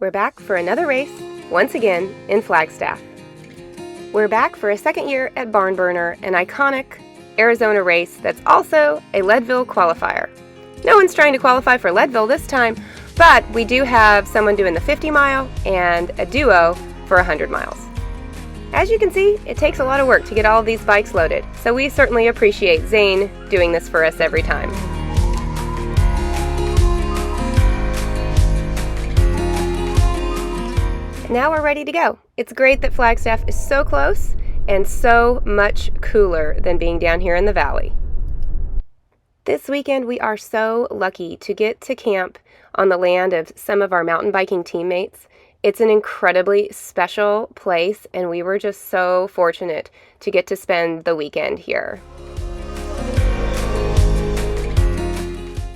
We're back for another race, once again in Flagstaff. We're back for a second year at Barn Burner, an iconic Arizona race that's also a Leadville qualifier. No one's trying to qualify for Leadville this time, but we do have someone doing the 50 mile and a duo for 100 miles. As you can see, it takes a lot of work to get all of these bikes loaded, so we certainly appreciate Zane doing this for us every time. Now we're ready to go. It's great that Flagstaff is so close and so much cooler than being down here in the valley. This weekend we are so lucky to get to camp on the land of some of our mountain biking teammates. It's an incredibly special place, and we were just so fortunate to get to spend the weekend here.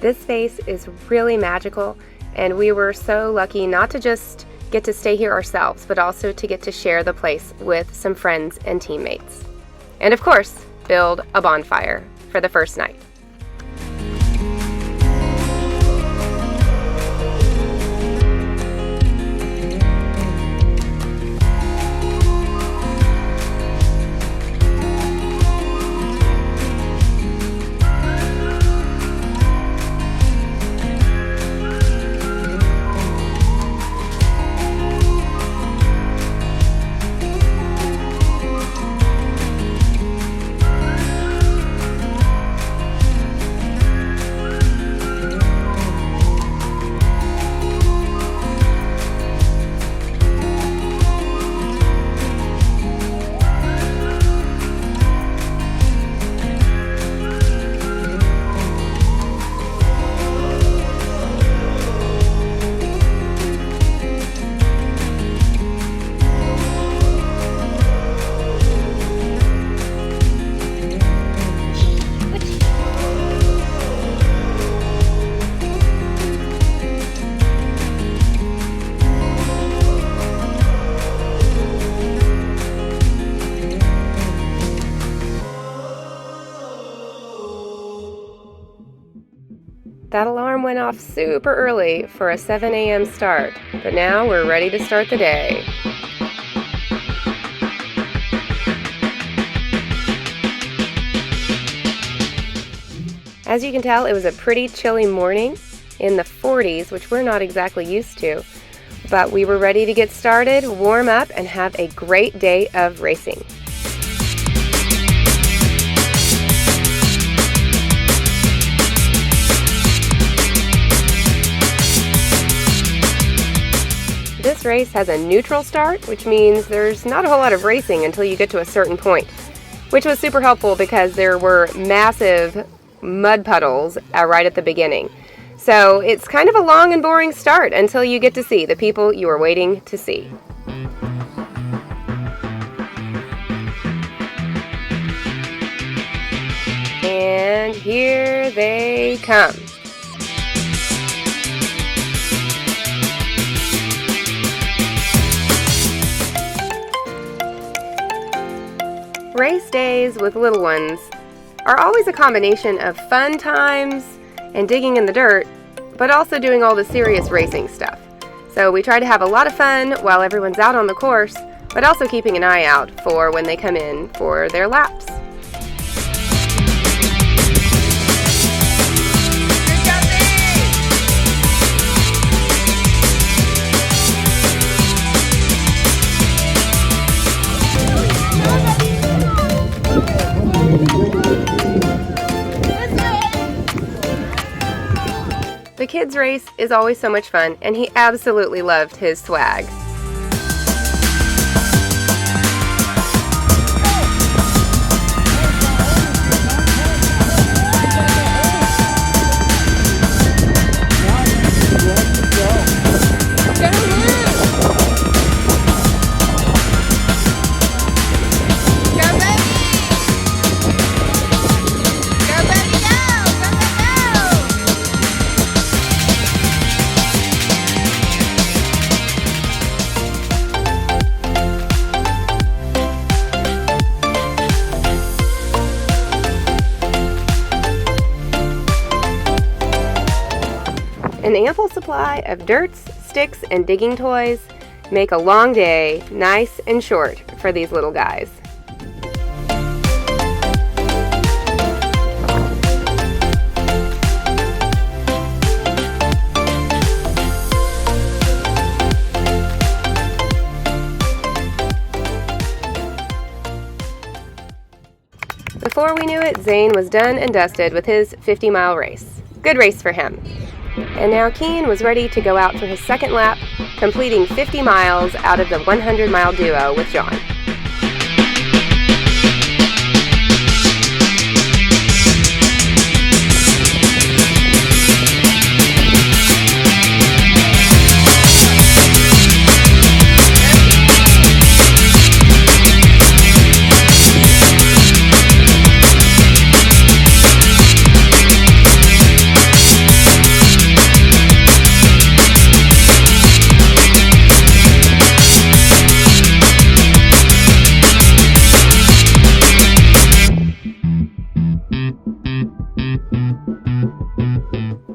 This space is really magical, and we were so lucky not to just get to stay here ourselves, but also to get to share the place with some friends and teammates. And of course, build a bonfire for the first night. That alarm went off super early for a 7 a.m. start, but now we're ready to start the day. As you can tell, it was a pretty chilly morning in the 40s, which we're not exactly used to, but we were ready to get started, warm up, and have a great day of racing. This race has a neutral start, which means there's not a whole lot of racing until you get to a certain point, which was super helpful because there were massive mud puddles right at the beginning. So it's kind of a long and boring start until you get to see the people you were waiting to see. And here they come. Race days with little ones are always a combination of fun times and digging in the dirt, but also doing all the serious racing stuff. So we try to have a lot of fun while everyone's out on the course, but also keeping an eye out for when they come in for their laps. The kids' race is always so much fun, and he absolutely loved his swag. An ample supply of dirts, sticks and digging toys make a long day nice and short for these little guys. Before we knew it, Zane was done and dusted with his 50-mile race. Good race for him. And now Keen was ready to go out for his second lap, completing 50 miles out of the 100-mile duo with John.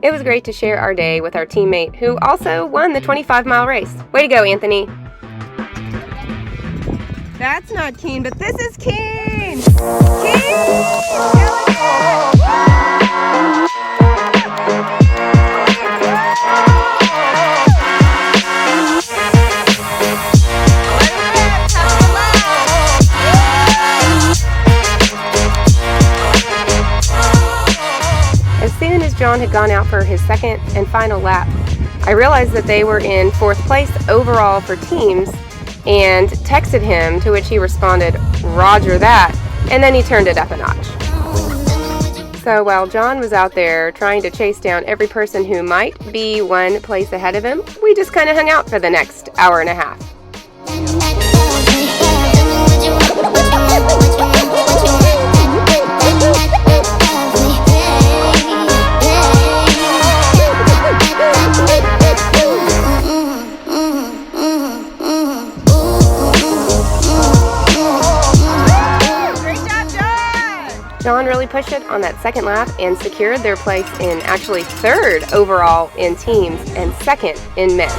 It was great to share our day with our teammate who also won the 25-mile race. Way to go, Anthony. That's not Keen, but this is Keen! As soon as John had gone out for his second and final lap, I realized that they were in 4th place overall for teams and texted him, to which he responded, "Roger that," and then he turned it up a notch. So while John was out there trying to chase down every person who might be 1 place ahead of him, we just kind of hung out for the next hour and a half. John really pushed it on that second lap and secured their place in actually 3rd overall in teams and 2nd in men.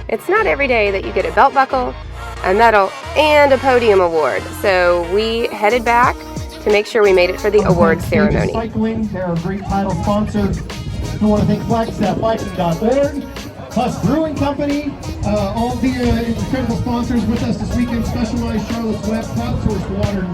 It's not every day that you get a belt buckle, a medal, and a podium award, so we headed back to make sure we made it for the awards ceremony. Cycling, they're a great title sponsor. I want to thank FlagstaffBiking.org, plus Brewing Company, all the incredible sponsors with us this weekend. Specialized Charlotte's Web, Cloud Source Water,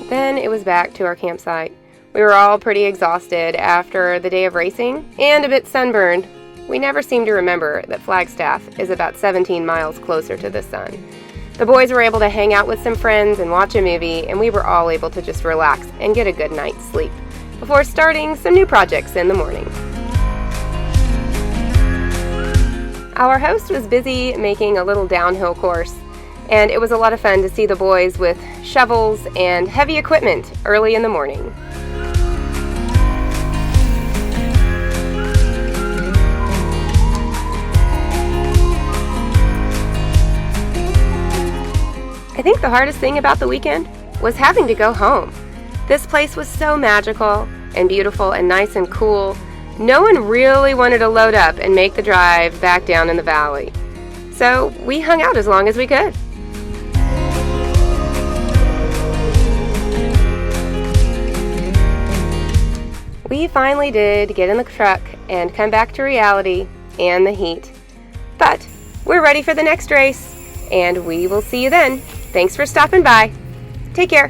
Then it was back to our campsite. We were all pretty exhausted after the day of racing and a bit sunburned. We never seem to remember that Flagstaff is about 17 miles closer to the sun. The boys were able to hang out with some friends and watch a movie, and we were all able to just relax and get a good night's sleep before starting some new projects in the morning. Our host was busy making a little downhill course, and it was a lot of fun to see the boys with shovels and heavy equipment early in the morning. I think the hardest thing about the weekend was having to go home. This place was so magical and beautiful and nice and cool. No one really wanted to load up and make the drive back down in the valley. So we hung out as long as we could. We finally did get in the truck and come back to reality and the heat. But we're ready for the next race, and we will see you then. Thanks for stopping by. Take care.